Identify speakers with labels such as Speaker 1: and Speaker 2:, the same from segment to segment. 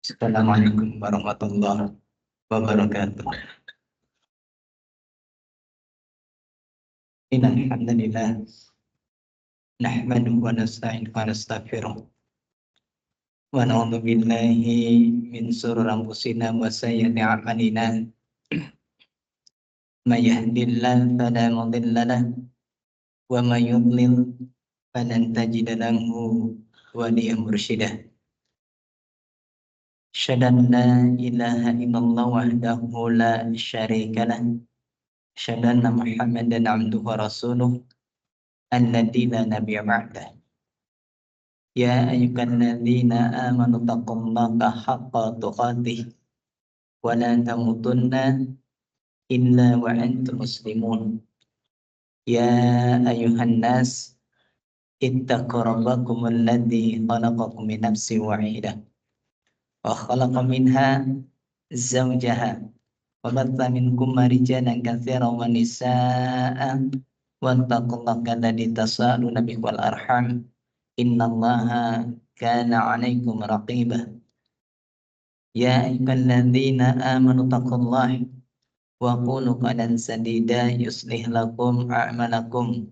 Speaker 1: Assalamualaikum warahmatullahi wabarakatuh. Innal hamdalillah nahmaduhu wa nasta'inuhu wa nastaghfiruh wa na'udzu billahi min shururi anfusina wa sayyiati a'malina. May yahdihillahu fala mudilla lahu wa may yudlil falan tajida lahu waliyyan mursyida. Asyhadu an la ilaha illallah wahdahu la syarika lahu. Asyhadu anna Muhammadan abduhu wa rasuluh alladzi la nabiyya ba'dah. Ya ayyuhalladzina amanu taqullaha haqqa tuqatih wa la tamutunna illa wa antum muslimun. Ya ayyuhan nas ittaqu rabbakum alladzi khalaqakum min nafsin wahidah wa khalaqa minha zawjaha wa batha minkum rijalan katsiran wa nisaa'a wattaqullaha alladzi tasaaluna bihi wal arham innallaha kana 'alaikum raqiba. Ya ayyuhalladzina amanu taqullaha wa qulu qawlan sadida yuslih lakum a'malakum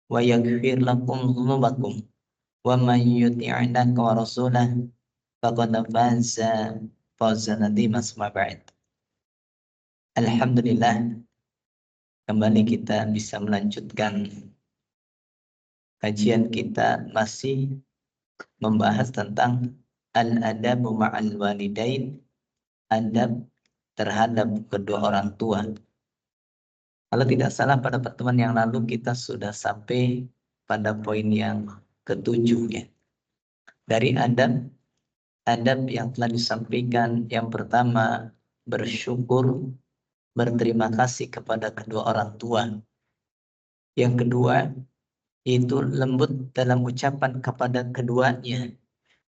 Speaker 1: wa yaghfir lakum dhunubakum wa may yuti'illah wa rasulahu faqad faza fawzan 'azima. Amma ba'd. Alhamdulillah, kembali kita bisa melanjutkan kajian kita masih membahas tentang al-adabu ma'al walidain, adab terhadap kedua orang tua. Kalau tidak salah pada pertemuan yang lalu kita sudah sampai pada poin yang ketujuh ya. Dari adab yang telah disampaikan, yang pertama bersyukur, berterima kasih kepada kedua orang tua. Yang kedua itu lembut dalam ucapan kepada keduanya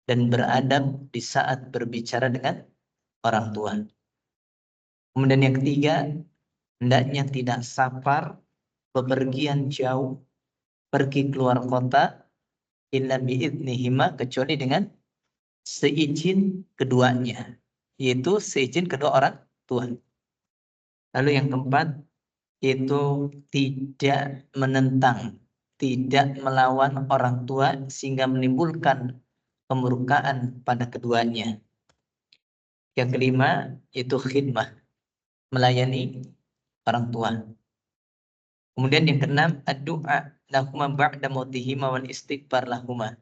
Speaker 1: dan beradab di saat berbicara dengan orang tua. Kemudian yang ketiga, hendaknya tidak safar, bepergian jauh, pergi keluar kota, illa bi'idnihima, kecuali dengan seizin keduanya, yaitu seizin kedua orang tua. Lalu yang keempat, itu tidak menentang, tidak melawan orang tua sehingga menimbulkan kemurkaan pada keduanya. Yang kelima, itu khidmah, melayani orang tua. Kemudian yang keenam, ad-du'a lahuma ba'da mautihima wal istighfar lahuma,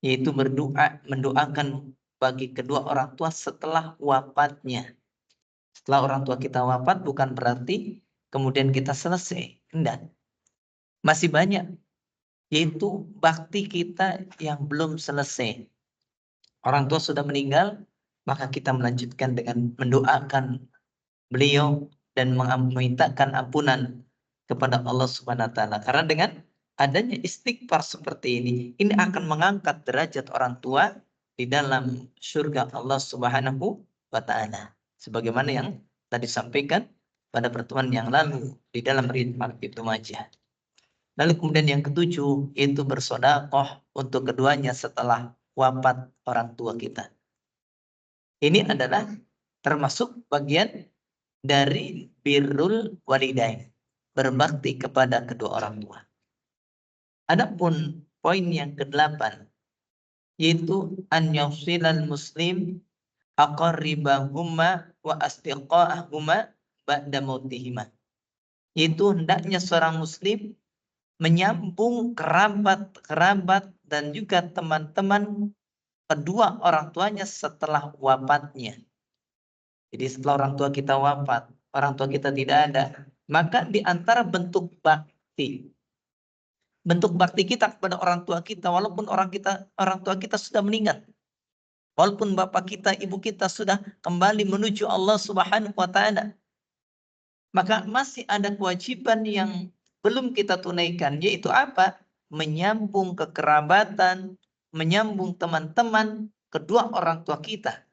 Speaker 1: yaitu berdoa, mendoakan bagi kedua orang tua setelah wafatnya. Setelah orang tua kita wafat bukan berarti kemudian kita selesai, enggak. Masih banyak, yaitu bakti kita yang belum selesai. Orang tua sudah meninggal, maka kita melanjutkan dengan mendoakan beliau dan memintakan ampunan kepada Allah Subhanahu wa taala. Karena dengan adanya istighfar seperti ini akan mengangkat derajat orang tua di dalam surga Allah Subhanahu wa taala. Sebagaimana yang tadi sampaikan pada pertemuan yang lalu di dalam Riyadhul Majah. Lalu kemudian yang ketujuh itu bersedekah untuk keduanya setelah wafat orang tua kita. Ini adalah termasuk bagian dari birrul walidain, berbakti kepada kedua orang tua. Adapun poin yang ke-8 yaitu an yusilal muslim aqarribahuma wa asdiqahuma ba'da mautihima. Yaitu hendaknya seorang muslim menyambung kerabat dan juga teman-teman kedua orang tuanya setelah wafatnya. Jadi setelah orang tua kita wafat, orang tua kita tidak ada, maka di antara bentuk bakti kita kepada orang tua kita, walaupun orang tua kita sudah meninggal, walaupun bapak kita, ibu kita sudah kembali menuju Allah Subhanahu wa taala, maka masih ada kewajiban yang belum kita tunaikan, yaitu apa? Menyambung kekerabatan, menyambung teman-teman kedua orang tua kita.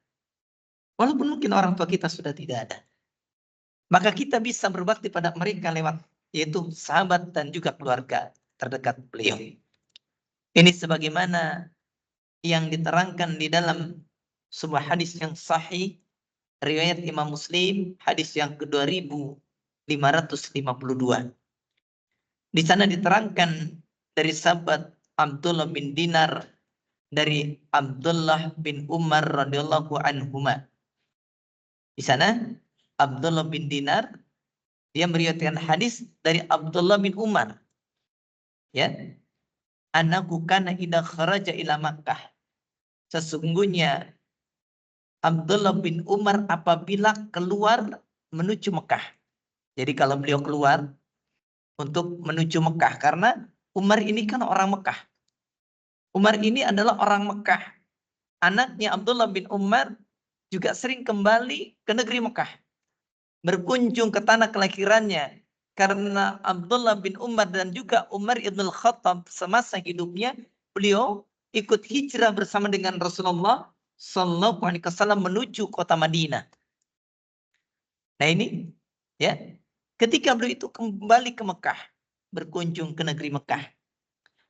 Speaker 1: Walaupun mungkin orang tua kita sudah tidak ada. Maka kita bisa berbakti pada mereka lewat, yaitu sahabat dan juga keluarga terdekat beliau. Ini sebagaimana yang diterangkan di dalam sebuah hadis yang sahih, riwayat Imam Muslim, hadis yang ke-2552. Di sana diterangkan dari sahabat Abdullah bin Dinar dari Abdullah bin Umar radhiyallahu anhuma. Di sana Abdullah bin Dinar dia meriwayatkan hadis dari Abdullah bin Umar. Ya. Annahu kana idza kharaja ila Makkah. Sesungguhnya Abdullah bin Umar apabila keluar menuju Mekah. Jadi kalau beliau keluar untuk menuju Mekah, karena Umar ini kan orang Mekah. Umar ini adalah orang Mekah. Anaknya Abdullah bin Umar juga sering kembali ke negeri Mekah, berkunjung ke tanah kelahirannya. Karena Abdullah bin Umar dan juga Umar ibn al-Khattab semasa hidupnya, beliau ikut hijrah bersama dengan Rasulullah Sallallahu Alaihi Wasallam menuju kota Madinah. Nah ini, ya, ketika beliau itu kembali ke Mekah, berkunjung ke negeri Mekah,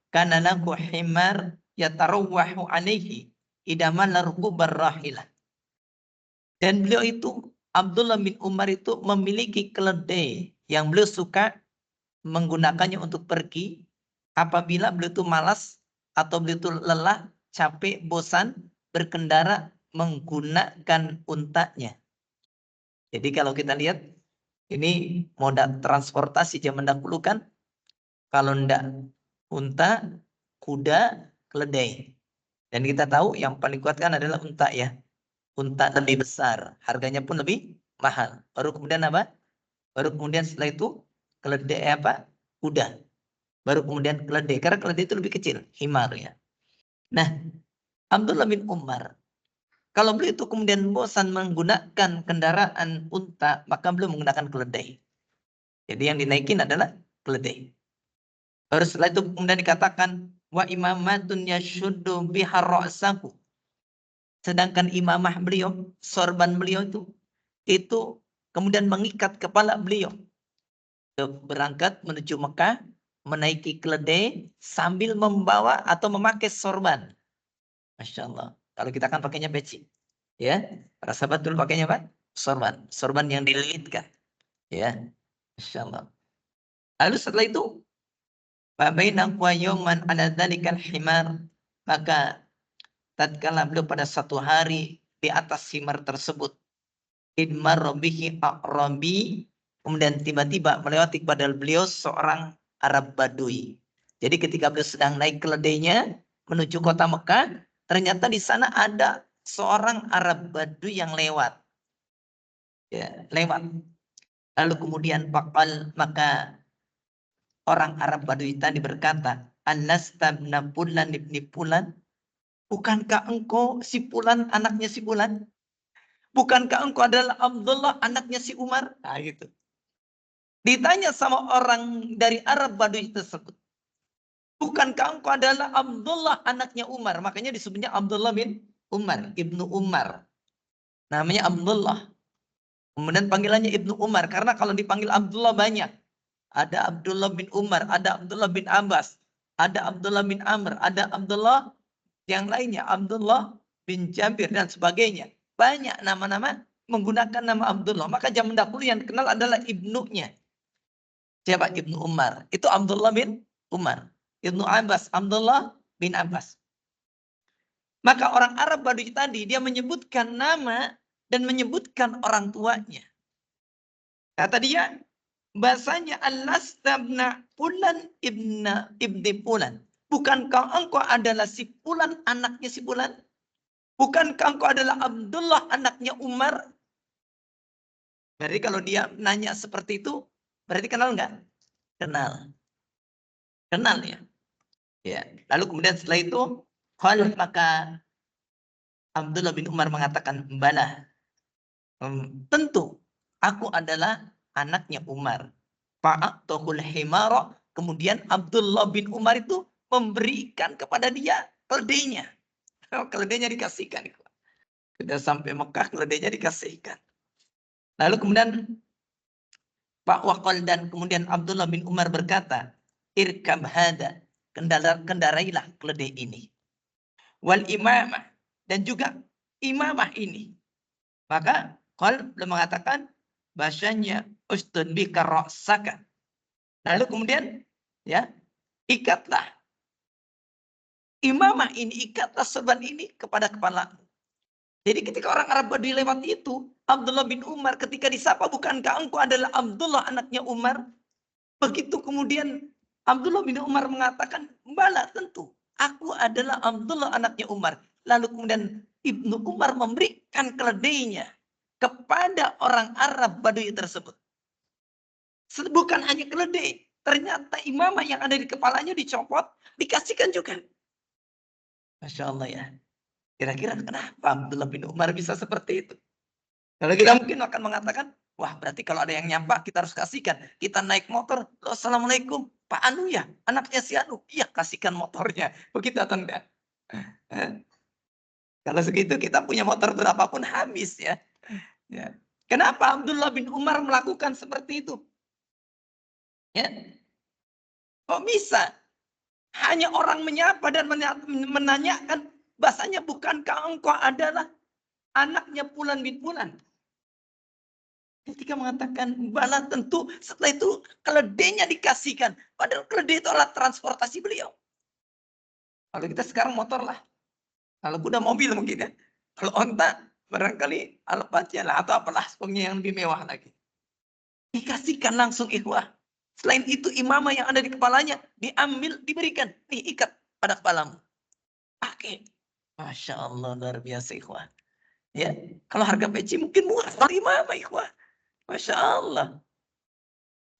Speaker 1: kana lahu himar yatarawwahu alaihi idaman larqubar rahilah. Dan beliau itu, Abdullah bin Umar itu memiliki keledai yang beliau suka menggunakannya untuk pergi apabila beliau itu malas atau beliau itu lelah, capek, bosan berkendara menggunakan untanya. Jadi kalau kita lihat ini moda transportasi zaman dahulu kan, kalau ndak unta, kuda, keledai. Dan kita tahu yang paling kuat kan adalah unta ya. Unta lebih besar, harganya pun lebih mahal. Baru kemudian apa? Baru kemudian setelah itu keledai apa? Kuda. Baru kemudian keledai, karena keledai itu lebih kecil, himar ya. Nah, Abdullah bin Umar, kalau beliau itu kemudian bosan menggunakan kendaraan unta, maka beliau menggunakan keledai. Jadi yang dinaikin adalah keledai. Baru setelah itu kemudian dikatakan wa imamatun yashuddu biha ra'sahu. Sedangkan imamah beliau, sorban beliau itu kemudian mengikat kepala beliau. Berangkat menuju Mekah, menaiki keledai sambil membawa atau memakai sorban. Masya Allah. Kalau kita kan pakainya peci. Ya, para sahabat dulu pakainya apa? Sorban. Sorban yang dililitkan. Ya, Masya Allah. Lalu setelah itu, Babaina wa yawman ala dhalikal himar. Maka tatkala beliau pada satu hari di atas himar tersebut, idmar bihi a'rabi, kemudian tiba-tiba melewati kepada beliau seorang Arab Badui. Jadi ketika beliau sedang naik keledainya menuju kota Mekah, ternyata di sana ada seorang Arab Badui yang lewat. Ya, lewat. Lalu kemudian maka orang Arab Badui tadi berkata, "Alasta bin Fulan ibni Fulan? Bukankah engkau si Fulan anaknya si Fulan? Bukankah engkau adalah Abdullah anaknya si Umar?" Nah, gitu. Ditanya sama orang dari Arab Badui tersebut, "Bukankah engkau adalah Abdullah anaknya Umar?" Makanya disebutnya Abdullah bin Umar, Ibnu Umar. Namanya Abdullah. Kemudian panggilannya Ibnu Umar, karena kalau dipanggil Abdullah banyak. ada Abdullah bin Umar, ada Abdullah bin Abbas, ada Abdullah bin Amr, ada Abdullah yang lainnya, Abdullah bin Jabir dan sebagainya. Banyak nama-nama menggunakan nama Abdullah. Maka zaman dahulu yang dikenal adalah ibnunya. Siapa? Ibnu Umar. Itu Abdullah bin Umar. Ibnu Abbas, Abdullah bin Abbas. Maka orang Arab Badui tadi, dia menyebutkan nama dan menyebutkan orang tuanya. Kata dia, bahasanya Al-Lastabna Fulan ibni Fulan. Bukankah engkau adalah si Fulan, anaknya si Fulan? Bukankah engkau adalah Abdullah, anaknya Umar? Berarti kalau dia nanya seperti itu, berarti kenal nggak? Kenal. Kenal ya. Ya. Lalu kemudian setelah itu, maka Abdullah bin Umar mengatakan, bala. Tentu, aku adalah anaknya Umar. Fa'atohul himara. Kemudian Abdullah bin Umar itu memberikan kepada dia keledainya. Keledainya dikasihkan. Sudah sampai Mekah, keledainya dikasihkan. Lalu kemudian Pak Waqal dan kemudian Abdullah bin Umar berkata, irkab hada, kendarailah keledai ini. Wal imamah, dan juga imamah ini. Maka Qal belum mengatakan bahasanya ustun bika ra'saka. Lalu kemudian ya, ikatlah imamah ini, ikatlah sorban ini kepada kepalamu. Jadi ketika orang Arab Badui lewat itu, Abdullah bin Umar ketika disapa, bukankah engkau adalah Abdullah anaknya Umar? Begitu kemudian Abdullah bin Umar mengatakan, bala tentu, aku adalah Abdullah anaknya Umar. Lalu kemudian Ibnu Umar memberikan keledainya kepada orang Arab Badui tersebut. Bukan hanya keledai, ternyata imamah yang ada di kepalanya dicopot, dikasihkan juga. Masya Allah ya. Kira-kira kenapa Abdullah bin Umar bisa seperti itu? Kalau kita mungkin akan mengatakan, wah berarti kalau ada yang nyapa kita harus kasihkan. Kita naik motor, assalamualaikum, Pak Anu ya, anaknya si Anu. Iya, kasihkan motornya. Begitu atau enggak? Kalau segitu kita punya motor berapapun habis ya. Ya. Kenapa Abdullah bin Umar melakukan seperti itu? Ya. Kok bisa? Hanya orang menyapa dan menanyakan, bahasanya bukankah engkau adalah anaknya Fulan bin Fulan? Ketika mengatakan bala tentu, setelah itu keledainya dikasihkan. Padahal keledai itu alat transportasi beliau. Kalau kita sekarang motor lah. Kalau kuda mobil mungkin ya. Kalau onta barangkali alpatnya lah atau apalah yang lebih mewah lagi. Dikasihkan langsung ikhwah. Selain itu imamah yang ada di kepalanya diambil, diberikan. Nih ikat pada kepalamu. Pakai. Masya Allah luar biasa ikhwah. Ya, kalau harga peci mungkin murah. Kalau imamah ikhwah. Masya Allah.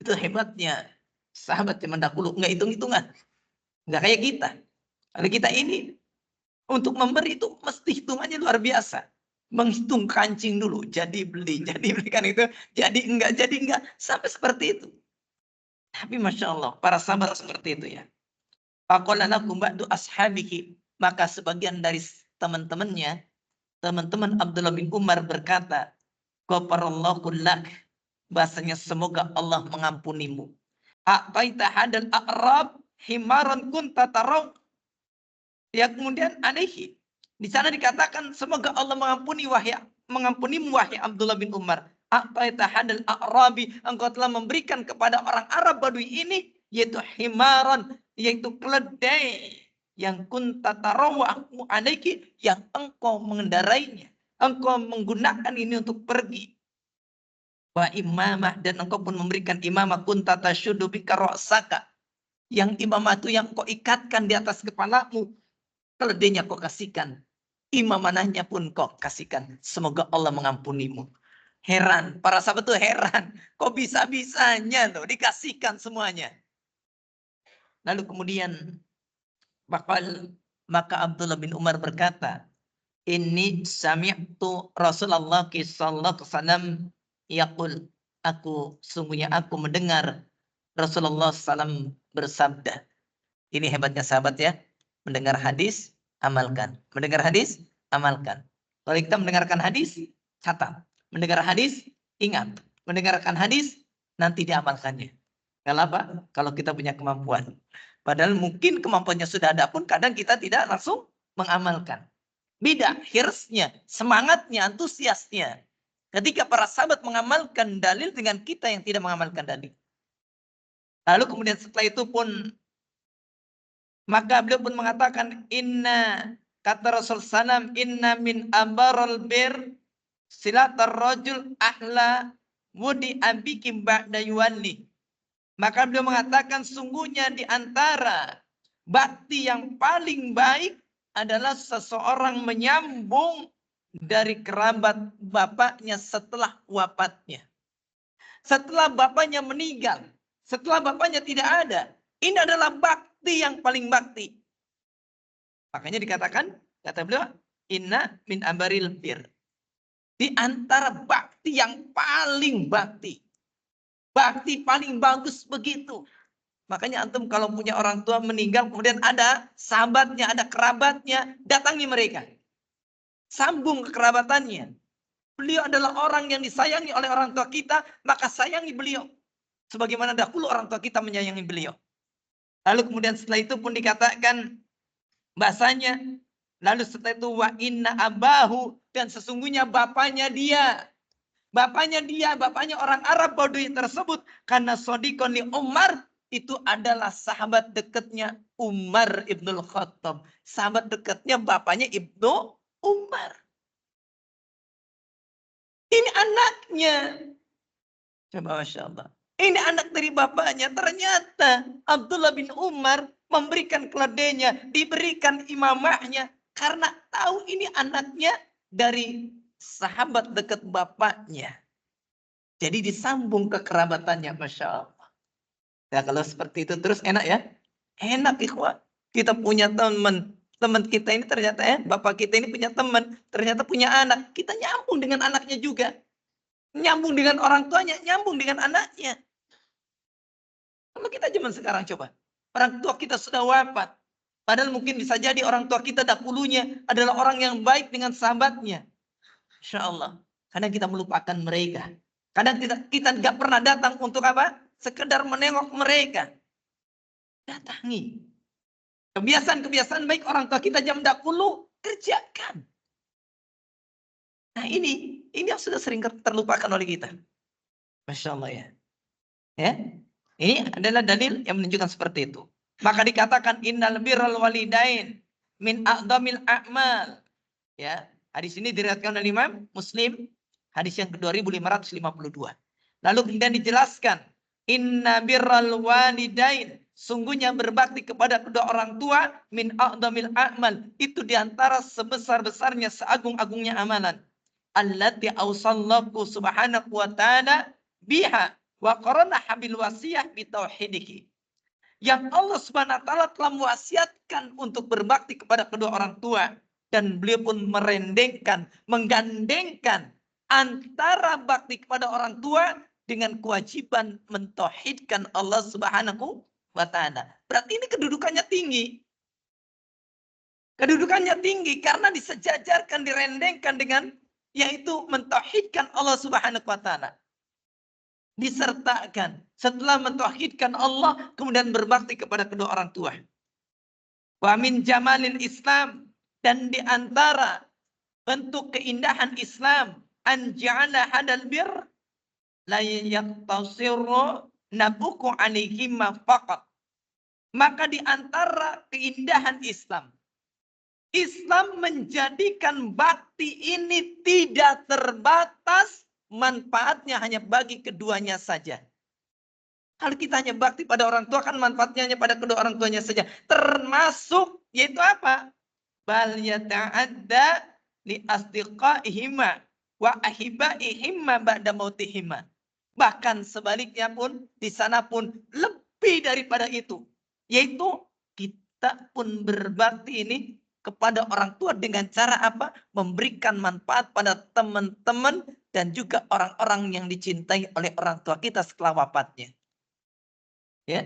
Speaker 1: Itu hebatnya sahabat zaman dahulu. Nggak hitung-hitungan. Nggak kayak kita. Kalau kita ini untuk memberi itu mesti hitungannya luar biasa. Menghitung kancing dulu. Jadi beli kan itu. Jadi enggak. Sampai seperti itu. Tapi Masya Allah. Para sahabat seperti itu ya. Faqalanakum ba'du ashabihi. Maka sebagian dari teman-temannya. Teman-teman Abdullah bin Umar berkata. Ghafarallahu lak. Bahasanya semoga Allah mengampunimu. A'taita hadal a'rab himaran kunta tarau. Ya kemudian alaihi. Di sana dikatakan semoga Allah mengampunimu wahai Abdullah bin Umar. A'taita hadal a'rabi, engkau telah memberikan kepada orang Arab Badui ini yaitu himaran, yaitu keledai yang kunta tarawahu alaihi, yang engkau mengendarainya. Engkau menggunakan ini untuk pergi. Wa imamah, dan engkau pun memberikan imamah kunta tasyuddu bika ra'saka, yang imamah itu yang kau ikatkan di atas kepalamu, keledainya kau kasihkan, imamanahnya pun kau kasihkan, semoga Allah mengampunimu. Heran, para sahabat itu heran, kok bisa-bisanya loh dikasihkan semuanya. Lalu kemudian maka Abdullah bin Umar berkata, ini sami'tu Rasulullah sallallahu alaihi wasallam yaqul, sungguhnya aku mendengar Rasulullah SAW bersabda. Ini hebatnya sahabat ya. Mendengar hadis, amalkan. Mendengar hadis, amalkan. Kalau kita mendengarkan hadis, catat. Mendengar hadis, ingat. Mendengarkan hadis, nanti diamalkannya. Kenapa? Kalau kita punya kemampuan. Padahal mungkin kemampuannya sudah ada pun kadang kita tidak langsung mengamalkan. Beda hirsnya, semangatnya, antusiasnya. Ketika para sahabat mengamalkan dalil dengan kita yang tidak mengamalkan dalil. Lalu kemudian setelah itu pun maka beliau pun mengatakan kata Rasul sallam, inna min abarul bir silatar rajul ahla wudi abikim ba'da yuwalli. Maka beliau mengatakan sungguhnya di antara bakti yang paling baik adalah seseorang menyambung dari kerabat bapaknya setelah wafatnya. Setelah bapaknya meninggal, setelah bapaknya tidak ada. Ini adalah bakti yang paling bakti. Makanya dikatakan, kata beliau, inna min abaril bir. Di antara bakti yang paling bakti. Bakti paling bagus begitu. Makanya antum kalau punya orang tua meninggal, kemudian ada sahabatnya, ada kerabatnya, datangi mereka. Sambung kekerabatannya. Beliau adalah orang yang disayangi oleh orang tua kita, maka sayangi beliau. Sebagaimana dahulu orang tua kita menyayangi beliau. Lalu kemudian setelah itu pun dikatakan bahasanya, lalu setelah itu wa inna abahu, dan sesungguhnya bapaknya bapaknya orang Arab Badui tersebut, karena sodikon li Umar, itu adalah sahabat dekatnya Umar ibnul Khattab. Sahabat dekatnya bapaknya Ibnu Umar. Ini anaknya. Coba Masya Allah. Ini anak dari bapaknya. Ternyata Abdullah bin Umar memberikan keledainya, diberikan imamahnya. Karena tahu ini anaknya dari sahabat dekat bapaknya. Jadi disambung kekerabatannya, Masya Allah. Ya kalau seperti itu terus enak ya? Enak ikhwan. Kita punya teman. Teman kita ini ternyata bapak kita ini punya teman. Ternyata punya anak. Kita nyambung dengan anaknya juga. Nyambung dengan orang tuanya, nyambung dengan anaknya. Kalau kita zaman sekarang coba. Orang tua kita sudah wafat. Padahal mungkin bisa jadi orang tua kita dahulunya adalah orang yang baik dengan sahabatnya. Insya Allah. Karena kita melupakan mereka. Kadang kita nggak pernah datang untuk apa? Sekedar menengok mereka. Datangi. Kebiasaan-kebiasaan baik orang tua kita jam dahulu kerjakan. Nah ini yang sudah sering terlupakan oleh kita. Masya Allah ya. Ya, ini adalah dalil yang menunjukkan seperti itu. Maka dikatakan innal birral walidain min a'dhamil a'mal. Ya, hadis ini diriwayatkan oleh Imam Muslim, hadis yang ke-2552. Lalu kemudian dijelaskan, inna birral walidain, sungguhnya berbakti kepada kedua orang tua min a'dhamil a'mal, itu diantara sebesar-besarnya, seagung-agungnya amalan. Allati awsallahu subhanahu wa ta'ala biha wa qarana habil wasiyah bitauhidihi. Yang Allah Subhanahu wa taala telah mewasiatkan untuk berbakti kepada kedua orang tua, dan beliau pun menggandengkan antara bakti kepada orang tua dengan kewajiban mentauhidkan Allah Subhanahu wa taala. Berarti ini kedudukannya tinggi. Kedudukannya tinggi karena disejajarkan, direndengkan dengan yaitu mentauhidkan Allah Subhanahu wa taala. Disertakan setelah mentauhidkan Allah kemudian berbakti kepada kedua orang tua. Wa min jamalil Islam, dan di antara bentuk keindahan Islam an ja'ala hadal bir la yaqtasiru nabuku alaihim faqat. Maka di antara keindahan Islam, Islam menjadikan bakti ini tidak terbatas, manfaatnya hanya bagi keduanya saja. Kalau kita hanya bakti pada orang tua, kan manfaatnya hanya pada kedua orang tuanya saja. Termasuk, yaitu apa? Bal yata'adda li asdiqaihima wa ahibaihima ba'da mautihima. Bahkan sebaliknya pun, di sana pun lebih daripada itu. Yaitu kita pun berbakti ini kepada orang tua dengan cara apa? Memberikan manfaat pada teman-teman dan juga orang-orang yang dicintai oleh orang tua kita setelah wafatnya. Ya.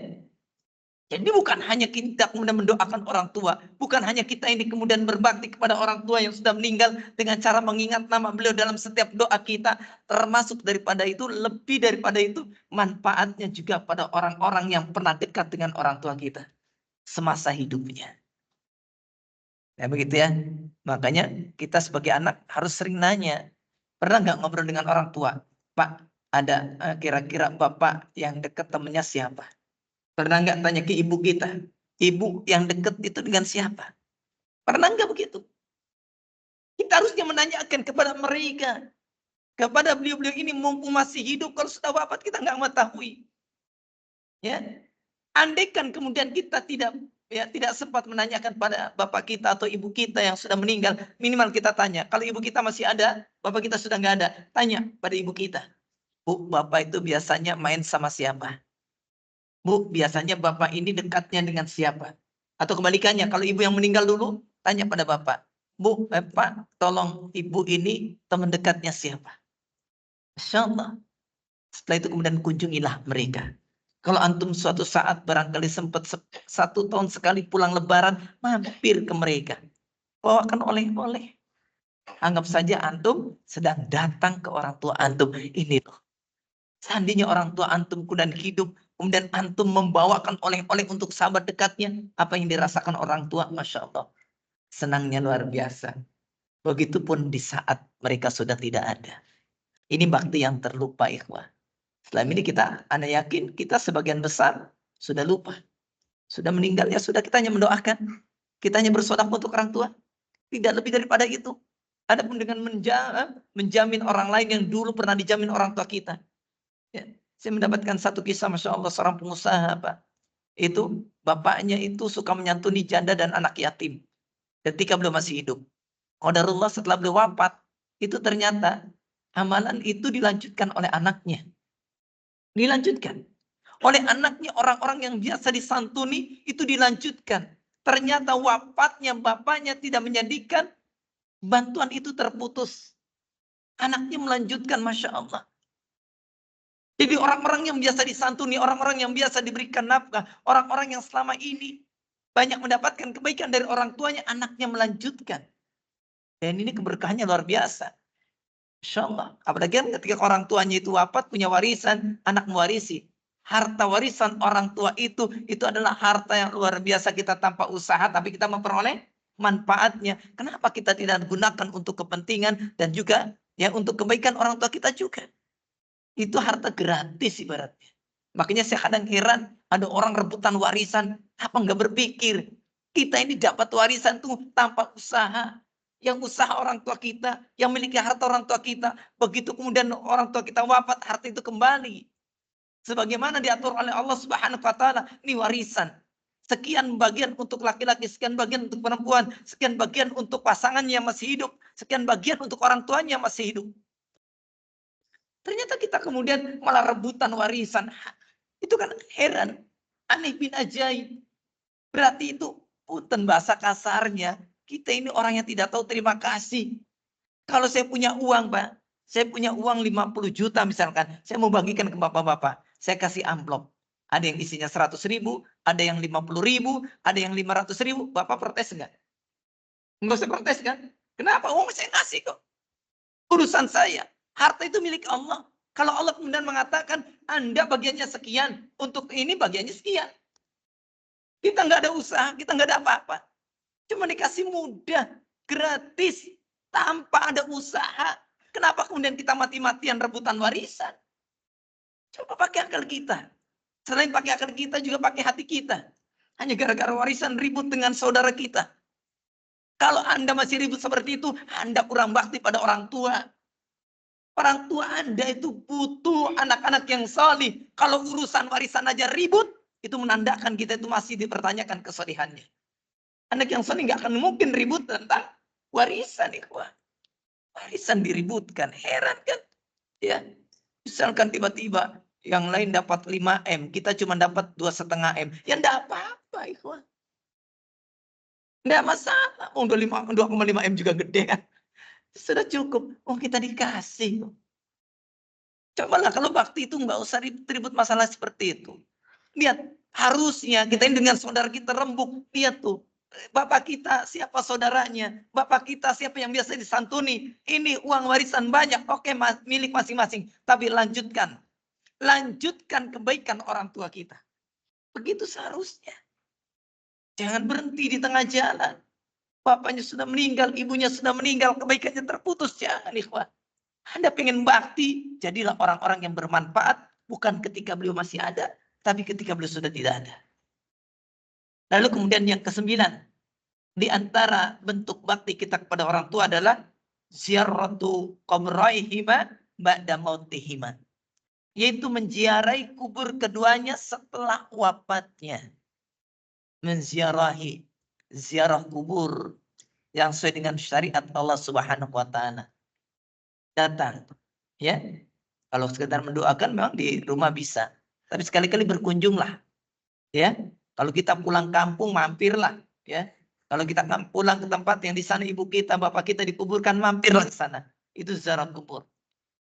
Speaker 1: Jadi bukan hanya kita kemudian mendoakan orang tua, bukan hanya kita ini kemudian berbakti kepada orang tua yang sudah meninggal dengan cara mengingat nama beliau dalam setiap doa kita, termasuk daripada itu, lebih daripada itu, manfaatnya juga pada orang-orang yang pernah dekat dengan orang tua kita semasa hidupnya. Ya begitu ya. Makanya kita sebagai anak harus sering nanya, pernah nggak ngobrol dengan orang tua? Pak, ada kira-kira bapak yang dekat temennya siapa? Pernah nggak tanya ke ibu kita? Ibu yang dekat itu dengan siapa? Pernah nggak begitu? Kita harusnya menanyakan kepada mereka. Kepada beliau-beliau ini mumpung masih hidup. Kalau sudah wafat kita nggak mengetahui. Ya, andaikan kemudian kita tidak sempat menanyakan pada bapak kita atau ibu kita yang sudah meninggal, minimal kita tanya. Kalau ibu kita masih ada, bapak kita sudah nggak ada, tanya pada ibu kita. Bu, bapak itu biasanya main sama siapa? Bu, biasanya bapak ini dekatnya dengan siapa? Atau kebalikannya, kalau ibu yang meninggal dulu, tanya pada bapak. Bu, Pak, tolong ibu ini teman dekatnya siapa? Masya Allah. Setelah itu kemudian kunjungilah mereka. Kalau antum suatu saat barangkali sempat 1 tahun sekali pulang lebaran, mampir ke mereka. Bawakan oleh-oleh. Anggap saja antum sedang datang ke orang tua antum. Ini loh. Seandainya orang tua antum kemudian hidup, kemudian antum membawakan oleh-oleh untuk sahabat dekatnya, apa yang dirasakan orang tua, Masya Allah. Senangnya luar biasa. Begitupun di saat mereka sudah tidak ada. Ini bakti yang terlupa, ikhwah. Selama ini kita, Anda yakin, kita sebagian besar sudah lupa. Sudah meninggal, ya sudah, kita hanya mendoakan. Kita hanya bersedekah untuk orang tua. Tidak lebih daripada itu. Adapun dengan menjamin orang lain yang dulu pernah dijamin orang tua kita. Ya, saya mendapatkan satu kisah, Masya Allah, seorang pengusaha, Pak. Itu bapaknya itu suka menyantuni janda dan anak yatim ketika beliau masih hidup. Qadarullah setelah beliau wafat, itu ternyata amalan itu dilanjutkan oleh anaknya. Dilanjutkan. Oleh anaknya, orang-orang yang biasa disantuni itu dilanjutkan. Ternyata wafatnya bapaknya tidak menjadikan bantuan itu terputus. Anaknya melanjutkan, Masya Allah. Jadi orang-orang yang biasa disantuni, orang-orang yang biasa diberikan nafkah, orang-orang yang selama ini banyak mendapatkan kebaikan dari orang tuanya, anaknya melanjutkan. Dan ini keberkahannya luar biasa. Insya Allah. Apalagi ketika orang tuanya itu wafat, punya warisan, anak mewarisi. Harta warisan orang tua itu adalah harta yang luar biasa kita tanpa usaha, tapi kita memperoleh manfaatnya. Kenapa kita tidak gunakan untuk kepentingan dan juga ya untuk kebaikan orang tua kita juga? Itu harta gratis ibaratnya. Makanya saya kadang heran ada orang rebutan warisan, apa nggak berpikir kita ini dapat warisan tuh tanpa usaha. Yang usaha orang tua kita, yang memiliki harta orang tua kita, begitu kemudian orang tua kita wafat, harta itu kembali. Sebagaimana diatur oleh Allah Subhanahu wa taala, ini warisan. Sekian bagian untuk laki-laki, sekian bagian untuk perempuan, sekian bagian untuk pasangannya yang masih hidup, sekian bagian untuk orang tuanya yang masih hidup. Ternyata kita kemudian malah rebutan warisan. Itu kan heran. Aneh bin ajaib. Berarti itu, punten bahasa kasarnya, kita ini orang yang tidak tahu terima kasih. Kalau saya punya uang, Pak. Saya punya uang 50 juta misalkan. Saya mau bagikan ke bapak-bapak. Saya kasih amplop. Ada yang isinya 100.000, ada yang 50.000, ada yang 500.000. Bapak protes enggak? Enggak usah protes kan? Kenapa? Uang saya kasih kok. Urusan saya. Harta itu milik Allah. Kalau Allah kemudian mengatakan, Anda bagiannya sekian, untuk ini bagiannya sekian. Kita nggak ada usaha, kita nggak ada apa-apa. Cuma dikasih mudah, gratis, tanpa ada usaha. Kenapa kemudian kita mati-matian rebutan warisan? Coba pakai akal kita. Selain pakai akal kita, juga pakai hati kita. Hanya gara-gara warisan ribut dengan saudara kita. Kalau Anda masih ribut seperti itu, Anda kurang bakti pada orang tua. Orang tua Anda itu butuh anak-anak yang salih. Kalau urusan warisan aja ribut, itu menandakan kita itu masih dipertanyakan kesalihannya. Anak yang salih nggak akan mungkin ribut tentang warisan, ikhwah. Warisan diributkan, heran kan? Ya, misalkan tiba-tiba yang lain dapat 5 M, kita cuma dapat 2,5 M. Ya enggak apa-apa, ikhwah. Enggak masalah. 2,5 M juga gede kan. Sudah cukup. Kita dikasih. Cobalah kalau bakti itu nggak usah ribut masalah seperti itu. Lihat, Harusnya kita ini dengan saudara kita rembuk. Lihat tuh. Bapak kita siapa saudaranya? Bapak kita siapa yang biasa disantuni? Ini uang warisan banyak. Oke, milik masing-masing. Tapi lanjutkan. Lanjutkan kebaikan orang tua kita. Begitu seharusnya. Jangan berhenti di tengah jalan. Bapaknya sudah meninggal, ibunya sudah meninggal, kebaikannya terputus. Jangan, ikhwan. Anda pengen bakti, jadilah orang-orang yang bermanfaat. Bukan ketika beliau masih ada, tapi ketika beliau sudah tidak ada. Lalu kemudian yang ke-9. Di antara bentuk bakti kita kepada orang tua adalah ziaratu qabraihima ba'da mautihima. Yaitu menziarahi kubur keduanya setelah wafatnya. Menziarahi ziarah kubur yang sesuai dengan syariat Allah Subhanahu wa taala. Datang, ya. Kalau sekedar mendoakan memang di rumah bisa, tapi sekali-kali berkunjunglah, ya. Kalau kita pulang kampung mampirlah, ya. Kalau kita pulang ke tempat yang di sana ibu kita, bapak kita dikuburkan, mampirlah ke sana. Itu ziarah kubur.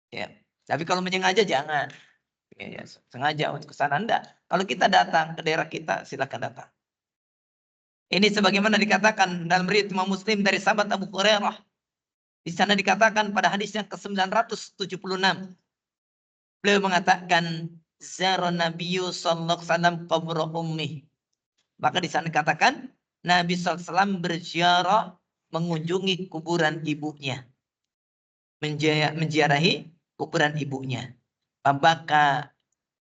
Speaker 1: Ya. Tapi kalau menyengaja jangan. Ya, sengaja untuk ke sana enggak. Kalau kita datang ke daerah kita, silakan datang. Ini sebagaimana dikatakan dalam riwayat Imam Muslim dari sahabat Abu Hurairah. Di sana dikatakan pada hadis yang ke-976. Beliau mengatakan zara nabiyyu sallallahu alaihi wasallam qabra ummi. Maka di sana dikatakan Nabi sallallahu alaihi wasallam berziarah mengunjungi kuburan ibunya. Menziarahi kuburan ibunya. Maka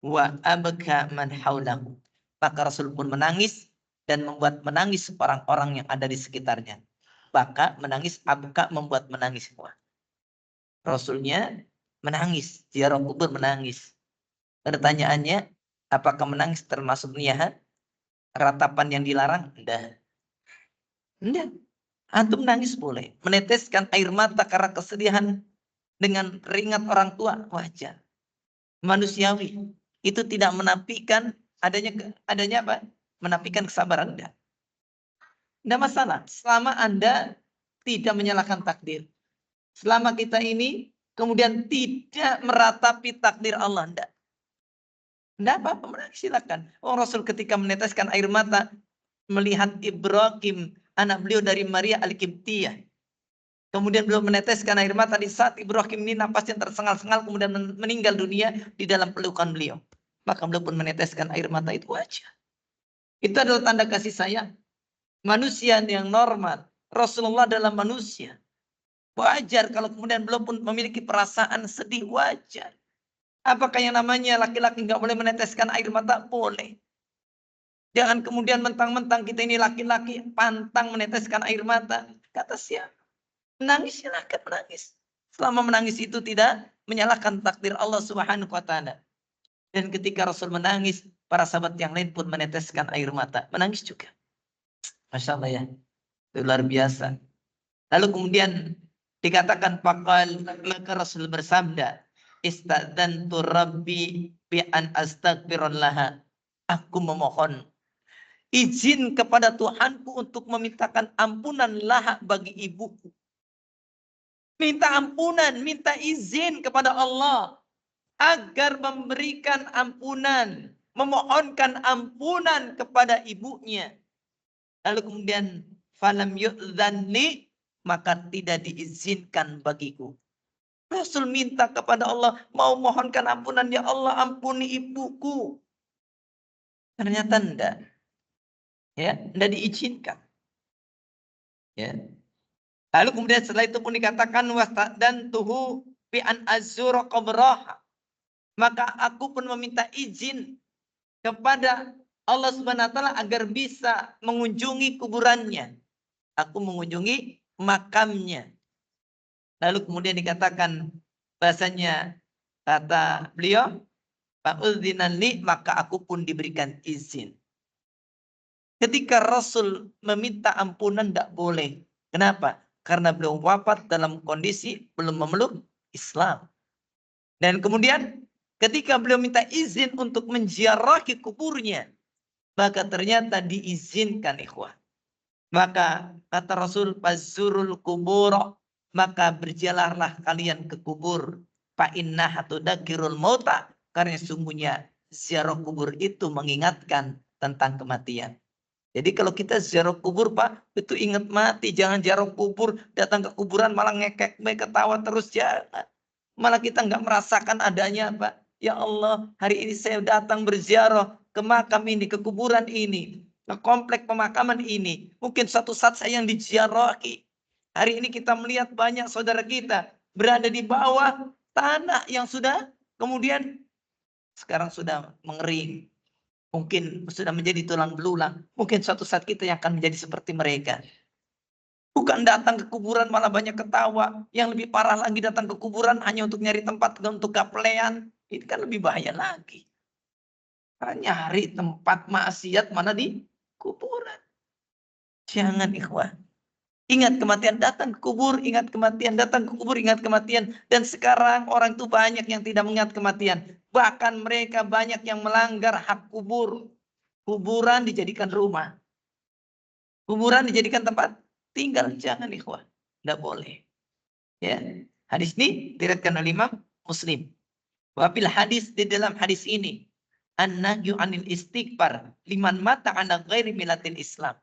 Speaker 1: wa abka man haulahu. Maka Rasul pun menangis dan membuat menangis orang-orang yang ada di sekitarnya. Baka menangis, abka membuat menangis semua. Rasulnya menangis, ziarah kubur menangis. Pertanyaannya, apakah menangis termasuk niyahat? Ratapan yang dilarang? Enggak. Enggak. Antum nangis boleh. Meneteskan air mata karena kesedihan dengan ringat orang tua, wajar. Manusiawi. Itu tidak menafikan adanya apa? Menafikan kesabaran. Enggak. Enggak masalah. Selama Anda tidak menyalahkan takdir. Selama kita ini kemudian tidak meratapi takdir Allah. Enggak. Enggak apa-apa, silakan. Oh, Rasul ketika meneteskan air mata melihat Ibrahim, anak beliau dari Maria Al-Qibtiyah. Kemudian beliau meneteskan air mata di saat Ibrahim ini napasnya tersengal-sengal kemudian meninggal dunia di dalam pelukan beliau. Maka beliau pun meneteskan air mata itu aja. Itu adalah tanda kasih sayang. Manusia yang normal. Rasulullah adalah manusia. Wajar kalau kemudian beliau pun memiliki perasaan sedih, wajar. Apakah yang namanya laki-laki nggak boleh meneteskan air mata? Boleh. Jangan kemudian mentang-mentang kita ini laki-laki pantang meneteskan air mata. Kata siapa? Menangis, silahkan menangis. Selama menangis itu tidak menyalahkan takdir Allah Subhanahu wa taala. Dan ketika Rasul menangis, para sahabat yang lain pun meneteskan air mata. Menangis juga. Masya Allah ya. Itu luar biasa. Lalu kemudian dikatakan faqal, maka Rasul bersabda, istadzantu rabbi bi an astaghfirullah. Aku memohon izin kepada Tuhanku untuk memintakan ampunan lahak bagi ibuku. Minta ampunan, minta izin kepada Allah agar memberikan ampunan, memohonkan ampunan kepada ibunya. Lalu kemudian falam yu'dzanli, maka tidak diizinkan bagiku. Rasul minta kepada Allah, mau mohonkan ampunan, ya Allah ampuni ibuku. Ternyata enggak. Ya, enggak diizinkan. Ya. Lalu kemudian setelah itu pun dikatakan dan tuhu bi an azura qabraha. Maka aku pun meminta izin kepada Allah Subhanahu wa taala agar bisa mengunjungi kuburannya. Aku mengunjungi makamnya. Lalu kemudian dikatakan bahasanya kata beliau, fa'udzinan li, maka aku pun diberikan izin. Ketika Rasul meminta ampunan tidak boleh. Kenapa? Karena beliau wafat dalam kondisi belum memeluk Islam. Dan kemudian ketika beliau minta izin untuk menziarahi kuburnya, maka ternyata diizinkan, ikhwah. Maka kata Rasul, fazurul kubur, maka berjalanlah kalian ke kubur. Fa innaha tudzakkirul mauta, karena sungguhnya ziarah kubur itu mengingatkan tentang kematian. Jadi kalau kita ziarah kubur, Pak, itu ingat mati. Jangan ziarah kubur, datang ke kuburan malah ngekek, ketawa terus. Jangan. Malah kita nggak merasakan adanya, Pak. Ya Allah, hari ini saya datang berziarah ke makam ini, ke kuburan ini, ke komplek pemakaman ini. Mungkin suatu saat saya yang diziarahi. Hari ini kita melihat banyak saudara kita berada di bawah tanah yang sudah kemudian sekarang sudah mengering. Mungkin sudah menjadi tulang belulang. Mungkin suatu saat kita yang akan menjadi seperti mereka. Bukan datang ke kuburan malah banyak ketawa. Yang lebih parah lagi datang ke kuburan hanya untuk nyari tempat untuk gaplean. Ini kan lebih bahaya lagi. Nyari tempat maksiat mana di kuburan. Jangan ikhwan. Ingat kematian, datang ke kubur, ingat kematian, datang ke kubur, ingat kematian. Dan sekarang orang itu banyak yang tidak mengingat kematian. Bahkan mereka banyak yang melanggar hak kubur. Kuburan dijadikan rumah. Kuburan dijadikan tempat tinggal. Jangan ikhwan. Tidak boleh. Ya. Hadis ini diriwayatkan oleh Imam Muslim. Wafil hadis, di dalam hadis ini. An-nahyu anil istighfar liman mata ala ghairi milatil Islam.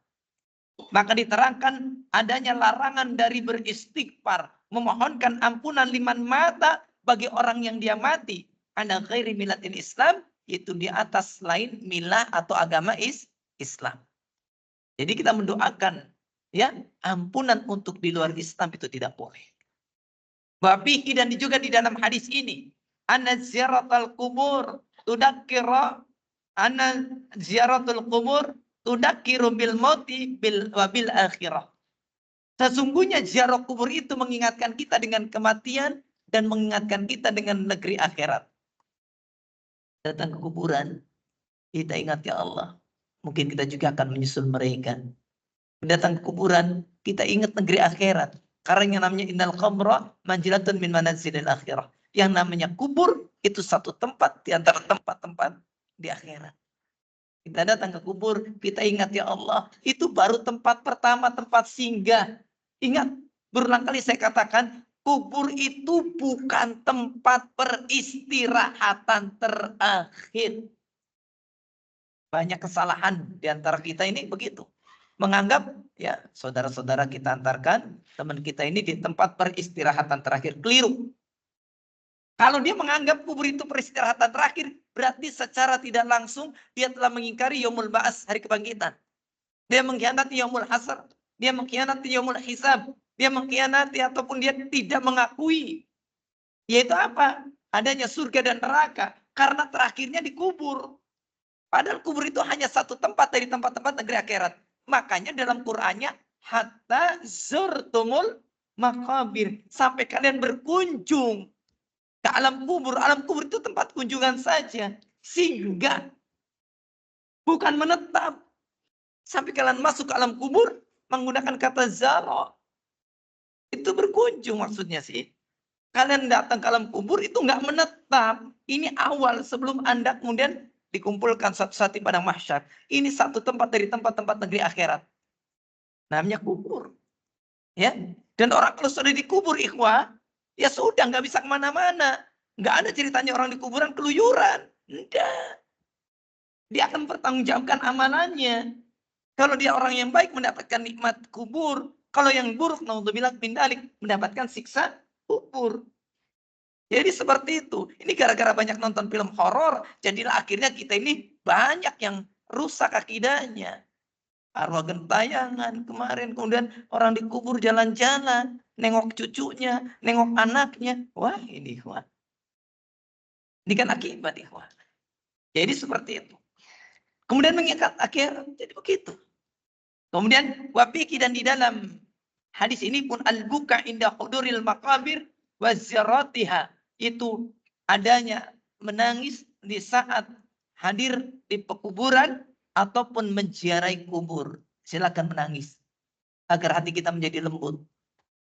Speaker 1: Maka diterangkan adanya larangan dari beristighfar, memohonkan ampunan liman mata bagi orang yang dia mati ala ghairi milatil Islam, itu di atas lain milah atau agama Islam. Jadi kita mendoakan ya ampunan untuk di luar Islam itu tidak boleh. Babihi dan juga di dalam hadis ini, anna ziyaratul kubur tudakkiru anna ziyaratul kubur tudakkiru bil mauti bil wabil akhirah. Sesungguhnya ziarah kubur itu mengingatkan kita dengan kematian dan mengingatkan kita dengan negeri akhirat. Datang ke kuburan, kita ingat ya Allah. Mungkin kita juga akan menyusul mereka. Datang ke kuburan, kita ingat negeri akhirat. Karena yang namanya innal qabra manzilatun min manazilil akhirah. Yang namanya kubur itu satu tempat di antara tempat-tempat di akhirat. Kita datang ke kubur, kita ingat ya Allah, itu baru tempat pertama, tempat singgah. Ingat, berulang kali saya katakan, kubur itu bukan tempat peristirahatan terakhir. Banyak kesalahan di antara kita ini begitu. Menganggap ya saudara-saudara kita antarkan, teman kita ini di tempat peristirahatan terakhir. Keliru. Kalau dia menganggap kubur itu peristirahatan terakhir, berarti secara tidak langsung dia telah mengingkari yaumul ba'ats, hari kebangkitan. Dia mengkhianati yaumul hasr, dia mengkhianati yaumul hisab, dia mengkhianati ataupun dia tidak mengakui. Yaitu apa? Adanya surga dan neraka. Karena terakhirnya dikubur. Padahal kubur itu hanya satu tempat dari tempat-tempat negeri akhirat. Makanya dalam Qur'annya, hatta zurtumul maqabir. Sampai kalian berkunjung ke alam kubur. Alam kubur itu tempat kunjungan saja. Singgah. Bukan menetap. Sampai kalian masuk ke alam kubur menggunakan kata zara. Itu berkunjung maksudnya sih. Kalian datang ke alam kubur itu nggak menetap. Ini awal sebelum Anda kemudian dikumpulkan suatu saat di padang mahsyar. Ini satu tempat dari tempat-tempat negeri akhirat. Namanya kubur. Ya. Dan orang kalau sudah dikubur ikhwah, ya sudah nggak bisa kemana-mana. Nggak ada ceritanya orang di kuburan keluyuran. Enggak. Dia akan mempertanggungjawabkan amalannya. Kalau dia orang yang baik mendapatkan nikmat kubur. Kalau yang buruk, naudzubillah min dzalik, mendapatkan siksa kubur. Jadi seperti itu. Ini gara-gara banyak nonton film horor, jadilah akhirnya kita ini banyak yang rusak akidahnya. Arwah gentayangan kemarin, kemudian orang dikubur jalan-jalan, nengok cucunya, nengok anaknya. Wah ini ikhwan. Ini kan akibat ikhwan. Jadi seperti itu. Kemudian mengikat akhirat, jadi begitu. Kemudian wafiki dan di dalam hadis ini pun al-buka inda huduril maqabir wa ziyaratiha. Itu adanya menangis di saat hadir di pekuburan ataupun menziarahi kubur. Silakan menangis agar hati kita menjadi lembut.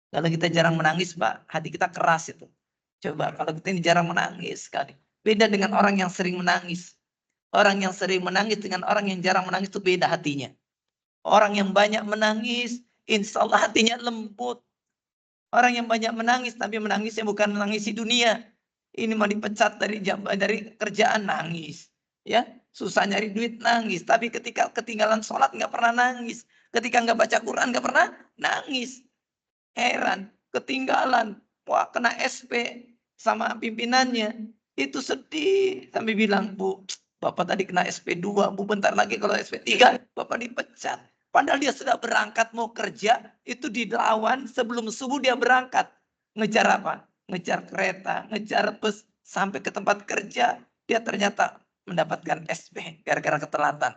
Speaker 1: Kalau kita jarang menangis, Pak, hati kita keras itu. Coba kalau kita ini jarang menangis sekali. Beda dengan orang yang sering menangis. Orang yang sering menangis dengan orang yang jarang menangis itu beda hatinya. Orang yang banyak menangis, insya Allah hatinya lembut. Orang yang banyak menangis, tapi menangisnya bukan menangis di dunia. Ini mau dipecat dari kerjaan, nangis. Ya, susah nyari duit nangis. Tapi ketika ketinggalan sholat nggak pernah nangis. Ketika nggak baca Quran nggak pernah nangis. Heran, ketinggalan. Wah, kena SP sama pimpinannya. Itu sedih. Sampai bilang, Bu, Bapak tadi kena SP2, Bu bentar lagi kalau SP3, Bapak dipecat. Padahal dia sudah berangkat mau kerja, itu dilawan sebelum subuh dia berangkat. Ngejar apa? Ngejar kereta, ngejar bus, sampai ke tempat kerja. Dia ternyata mendapatkan SP gara-gara ketelatan.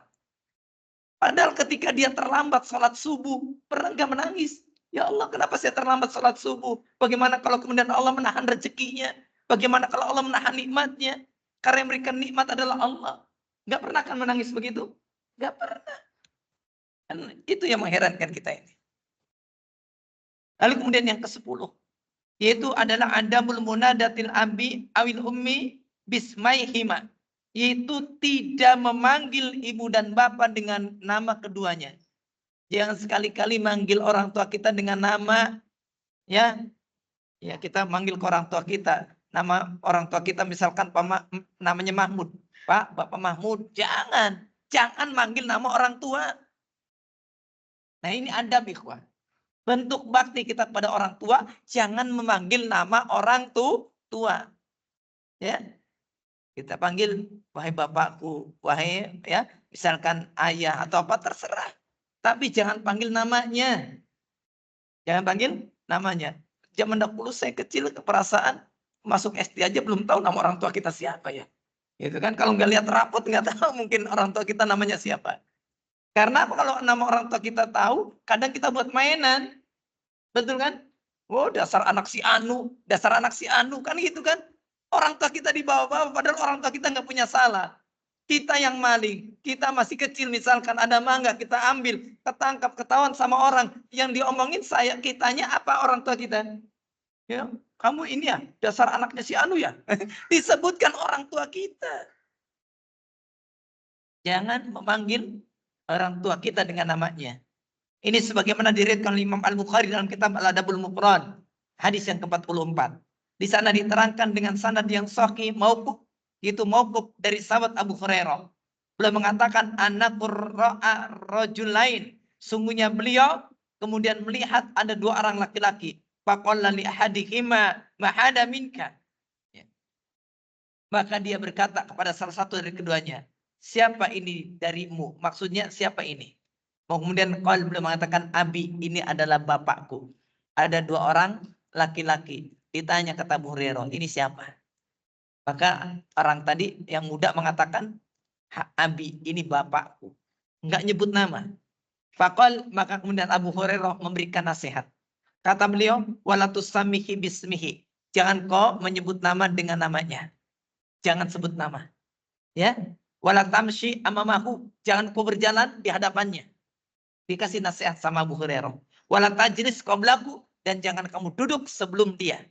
Speaker 1: Padahal ketika dia terlambat sholat subuh, pernah nggak menangis? Ya Allah, kenapa saya terlambat sholat subuh? Bagaimana kalau kemudian Allah menahan rezekinya? Bagaimana kalau Allah menahan nikmatnya? Karena yang memberikan nikmat adalah Allah. Nggak pernah kan menangis begitu? Nggak pernah. Dan itu yang mengherankan kita ini. Lalu kemudian yang ke-10. Yaitu adalah adabul munadatil abi awil ummi bismaihima. Yaitu tidak memanggil ibu dan bapak dengan nama keduanya. Jangan sekali-kali manggil orang tua kita dengan nama, ya kita manggil ke orang tua kita. Nama orang tua kita misalkan namanya Mahmud. Pak, Bapak Mahmud. Jangan manggil nama orang tua. Nah ini adab ikhwah. Bentuk bakti kita kepada orang tua, jangan memanggil nama orang tua. Ya, kita panggil wahai bapakku, wahai ya, misalkan ayah atau apa terserah. Tapi jangan panggil namanya. Jangan panggil namanya. Zaman dahulu saya kecil keperasaan masuk SD aja belum tahu nama orang tua kita siapa ya. Gitu kan, kalau nggak lihat rapot nggak tahu mungkin orang tua kita namanya siapa. Karena kalau nama orang tua kita tahu, kadang kita buat mainan. Betul kan? Oh, dasar anak si Anu, kan gitu kan. Orang tua kita dibawa-bawa padahal orang tua kita nggak punya salah. Kita yang maling, kita masih kecil misalkan ada mangga kita ambil, ketangkap, ketahuan sama orang yang diomongin kitanya apa orang tua kita? Ya, kamu ini ya, dasar anaknya si Anu ya. Disebutkan orang tua kita. Jangan memanggil orang tua kita dengan namanya. Ini sebagaimana diriwayatkan Imam Al-Bukhari dalam kitab Al-Adabul Mufrad, hadis yang ke-44. Di sana diterangkan dengan sanad yang sahih mauquf, itu mauquf dari sahabat Abu Hurairah. Beliau mengatakan anakur ra'a rajulain. Sungguhnya beliau kemudian melihat ada dua orang laki-laki. Faqala li ahadihima ma hada minka. Maka dia berkata kepada salah satu dari keduanya, siapa ini darimu? Maksudnya siapa ini? Kemudian beliau mengatakan, Abi, ini adalah bapakku. Ada dua orang laki-laki. Ditanya kata Abu Hurairah, ini siapa? Maka orang tadi yang muda mengatakan, Abi, ini bapakku. Enggak nyebut nama. Maka kemudian Abu Hurairah memberikan nasihat. Kata beliau, walatus samihi bismihi. Jangan kau menyebut nama dengan namanya. Jangan sebut nama. Ya. Walatamshi amamahu. Jangan kau berjalan di hadapannya. Dikasih nasihat sama Abu Hurairah. Wala tajlis qablahu, dan jangan kamu duduk sebelum dia.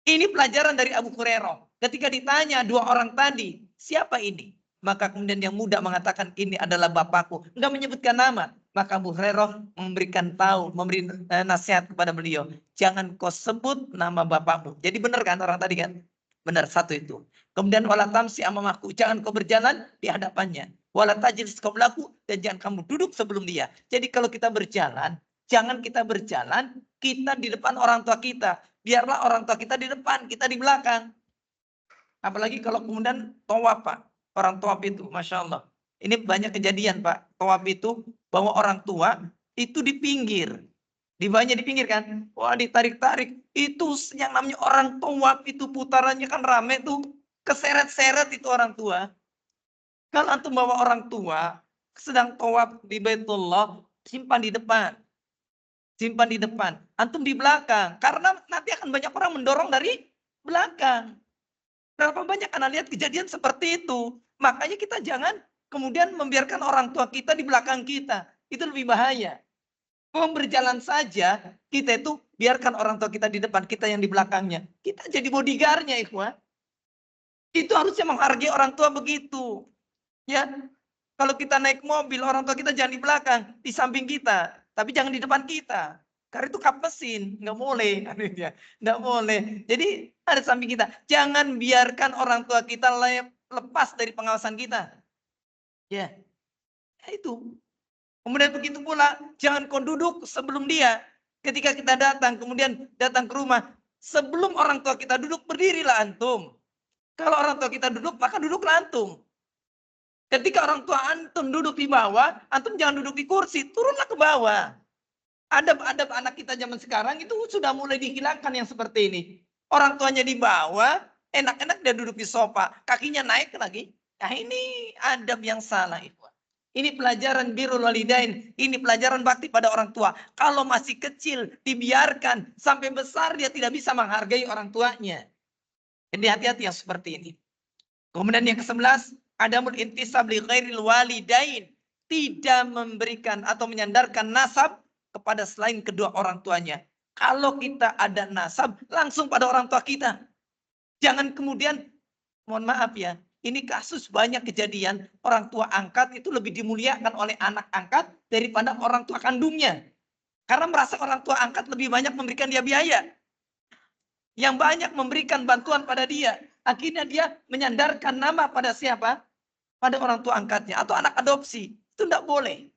Speaker 1: Ini pelajaran dari Abu Hurairah. Ketika ditanya dua orang tadi, siapa ini? Maka kemudian yang muda mengatakan ini adalah bapakku. Enggak menyebutkan nama. Maka Abu Hurairah memberi nasihat kepada beliau. Jangan kau sebut nama bapakmu. Jadi benar kan orang tadi kan? Benar, satu itu. Kemudian wala tamsi amamaku. Jangan kau berjalan di hadapannya. Wala tajlis qablahu, dan jangan kamu duduk sebelum dia. Jadi kalau kita berjalan, jangan kita berjalan, kita di depan orang tua kita. Biarlah orang tua kita di depan, kita di belakang. Apalagi kalau kemudian tawaf, Pak. Orang tawaf itu, Masya Allah. Ini banyak kejadian, Pak. Tawaf itu, bahwa orang tua itu di pinggir. Dibawanya di pinggir kan. Wah, ditarik-tarik. Itu yang namanya orang tawaf itu putarannya kan rame tuh. Keseret-seret itu orang tua. Kalau antum bawa orang tua, sedang tawaf di Baitullah, simpan di depan. Simpan di depan. Antum di belakang. Karena nanti akan banyak orang mendorong dari belakang. Berapa banyak Anda lihat kejadian seperti itu. Makanya kita jangan kemudian membiarkan orang tua kita di belakang kita. Itu lebih bahaya. Kalau berjalan saja, kita itu biarkan orang tua kita di depan, kita yang di belakangnya. Kita jadi bodyguardnya, ikhwan. Itu harusnya menghargai orang tua begitu. Ya, kalau kita naik mobil, orang tua kita jangan di belakang, di samping kita, tapi jangan di depan kita. Karena itu kap mesin, nggak boleh, nggak boleh. Jadi ada samping kita. Jangan biarkan orang tua kita lepas dari pengawasan kita. Ya, itu. Kemudian begitu pula, jangan kau duduk sebelum dia. Ketika kita datang, kemudian datang ke rumah. Sebelum orang tua kita duduk, berdirilah antum. Kalau orang tua kita duduk, maka duduklah antum. Ketika orang tua antum duduk di bawah, antum jangan duduk di kursi, turunlah ke bawah. Adab-adab anak kita zaman sekarang itu sudah mulai dihilangkan yang seperti ini. Orang tuanya di bawah, enak-enak dia duduk di sofa, kakinya naik lagi. Nah ini adab yang salah itu. Ini pelajaran birrul walidain, ini pelajaran bakti pada orang tua. Kalau masih kecil, dibiarkan sampai besar dia tidak bisa menghargai orang tuanya. Jadi hati-hati yang seperti ini. Kemudian yang ke-11, adamul intisab li ghairil walidain, tidak memberikan atau menyandarkan nasab kepada selain kedua orang tuanya. Kalau kita ada nasab, langsung pada orang tua kita. Jangan kemudian, mohon maaf ya, ini kasus banyak kejadian orang tua angkat itu lebih dimuliakan oleh anak angkat daripada orang tua kandungnya. Karena merasa orang tua angkat lebih banyak memberikan dia biaya. Yang banyak memberikan bantuan pada dia. Akhirnya dia menyandarkan nama pada siapa? Pada orang tua angkatnya atau anak adopsi. Itu tidak boleh.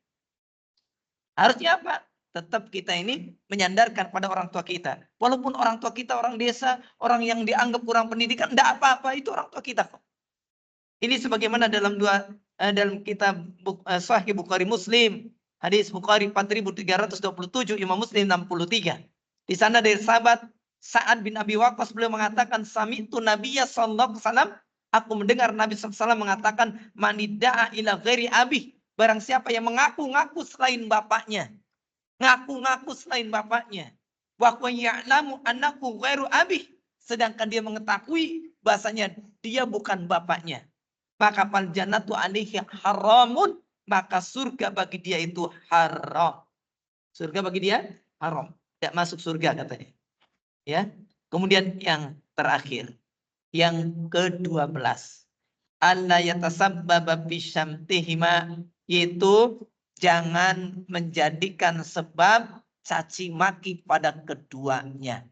Speaker 1: Harusnya apa? Tetap kita ini menyandarkan pada orang tua kita. Walaupun orang tua kita orang desa, orang yang dianggap kurang pendidikan, tidak apa-apa, itu orang tua kita kok. Ini sebagaimana dalam dalam kitab Sahih Bukhari Muslim, hadis Bukhari 4327, Imam Muslim 63. Di sana dari sahabat Sa'ad bin Abi Waqqas beliau mengatakan, sami'tu Nabiyya sallallahu alaihi wasallam, aku mendengar Nabi sallallahu alaihi wasallam mengatakan, manida'a ila ghairi abih, barang siapa yang mengaku-ngaku selain bapaknya, ngaku-ngaku selain bapaknya, wa ya'lamu annahu ghairu abih, sedangkan dia mengetahui bahasanya dia bukan bapaknya, maka fal jannatu alaihi haramun, maka surga bagi dia itu haram. Surga bagi dia haram, tidak masuk surga katanya. Ya. Kemudian yang terakhir, yang ke-12, alla yatasabbaba fi syamtihima, yaitu jangan menjadikan sebab caci maki pada keduanya.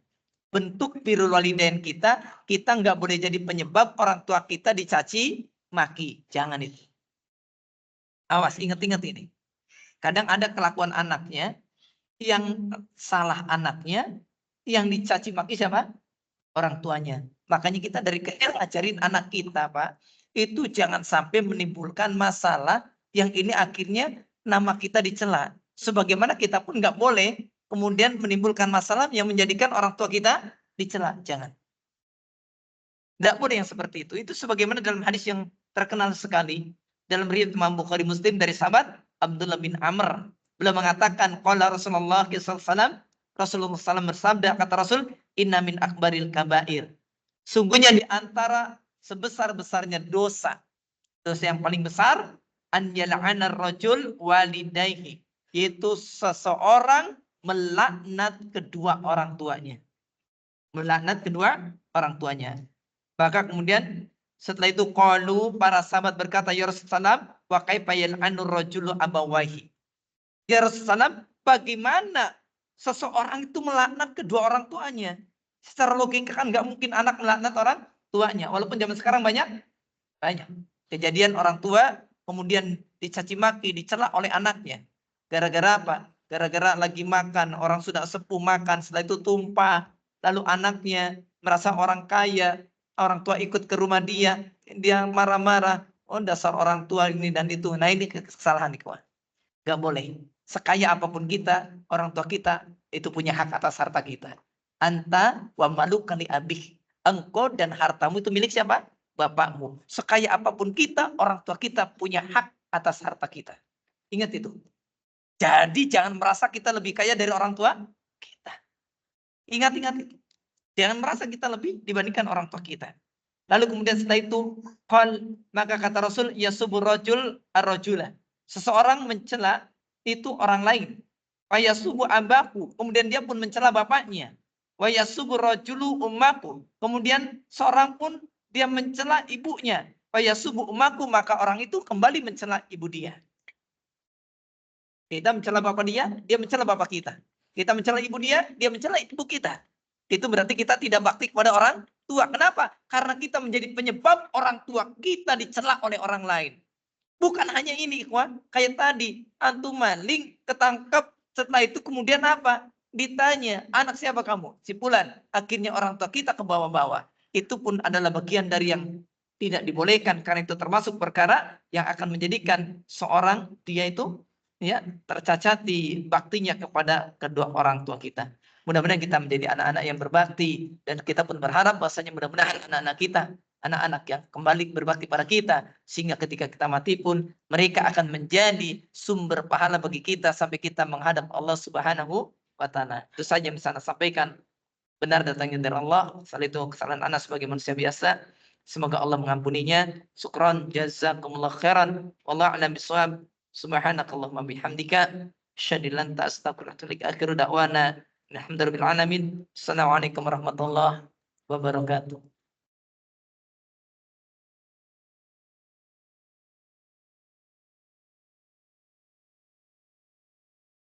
Speaker 1: Bentuk birrul walidain kita nggak boleh jadi penyebab orang tua kita dicaci maki. Jangan itu. Awas, ingat-ingat ini. Kadang ada kelakuan anaknya, yang salah anaknya, yang dicaci maki siapa? Orang tuanya. Makanya kita dari kecil ajarin anak kita, Pak, itu jangan sampai menimbulkan masalah yang ini akhirnya nama kita dicela. Sebagaimana kita pun nggak boleh kemudian menimbulkan masalah yang menjadikan orang tua kita dicela. Jangan. Tidak boleh yang seperti itu. Itu sebagaimana dalam hadis yang terkenal sekali dalam riwayat Imam Bukhari Muslim dari sahabat Abdullah bin Amr. Beliau mengatakan, qala Rasulullah SAW, Rasulullah SAW bersabda, kata Rasul, inna min akbaril kabair. Sungguhnya di antara sebesar-besarnya dosa yang paling besar, an yal'ana rajul walidayhi, yaitu seseorang melaknat kedua orang tuanya. Melaknat kedua orang tuanya. Maka kemudian setelah itu qalu, para sahabat berkata, ya Rasulullah, wa kaifa yal'anu rajulu abawahi. Ya Rasulullah, bagaimana seseorang itu melaknat kedua orang tuanya? Secara logika kan nggak mungkin anak melaknat orang tuanya. Walaupun zaman sekarang banyak kejadian orang tua kemudian dicaci maki, dicela oleh anaknya. Gara-gara apa? Gara-gara lagi makan, orang sudah sepuh makan, setelah itu tumpah. Lalu anaknya merasa orang kaya, orang tua ikut ke rumah dia marah-marah. Oh, dasar orang tua ini dan itu. Nah, ini kesalahan nih, kawan. Gak boleh. Sekaya apapun kita, orang tua kita itu punya hak atas harta kita. Anta wa maluka li abih. Engkau dan hartamu itu milik siapa? Bapakmu. Sekaya apapun kita, orang tua kita punya hak atas harta kita. Ingat itu. Jadi jangan merasa kita lebih kaya dari orang tua kita. Ingat-ingat itu. Jangan merasa kita lebih dibandingkan orang tua kita. Lalu kemudian setelah itu, maka kata Rasul, yasubur rajul ar-rajulah. Seseorang mencela itu orang lain. Wa yasubu abaku, kemudian dia pun mencela bapaknya. Wa yasubu rajulu ummaku, kemudian seorang pun dia mencela ibunya. Wa yasubu ummaku, maka orang itu kembali mencela ibu dia. Kita mencela bapak dia mencela bapak kita. Kita mencela ibu dia mencela ibu kita. Itu berarti kita tidak bakti kepada orang tua. Kenapa? Karena kita menjadi penyebab orang tua kita dicela oleh orang lain. Bukan hanya ini, ikhwan. Kayak tadi, antum maling, ketangkap, setelah itu kemudian apa? Ditanya, anak siapa kamu? Si Fulan. Akhirnya orang tua kita ke bawah-bawah. Itu pun adalah bagian dari yang tidak dibolehkan, karena itu termasuk perkara yang akan menjadikan seorang dia itu ya tercacat di baktinya kepada kedua orang tua kita. Mudah-mudahan kita menjadi anak-anak yang berbakti, dan kita pun berharap bahwasanya mudah-mudahan anak-anak kita, anak-anak yang kembali berbakti pada kita, sehingga ketika kita mati pun mereka akan menjadi sumber pahala bagi kita sampai kita menghadap Allah Subhanahu wa taala. Itu saja yang bisa saya sampaikan. Benar datangnya dari Allah, salah itu kesalahan anak sebagai manusia biasa. Semoga Allah mengampuninya. Syukran jazakumullah khairan. Wallahu a'lam bishawab. Subhanakallahumma bihamdika asyhadu an la ilaha illa anta astaghfiruka wa atubu ilaik. Akhiru da'wana alhamdulillahil alamin. Assalamualaikum warahmatullahi wabarakatuh.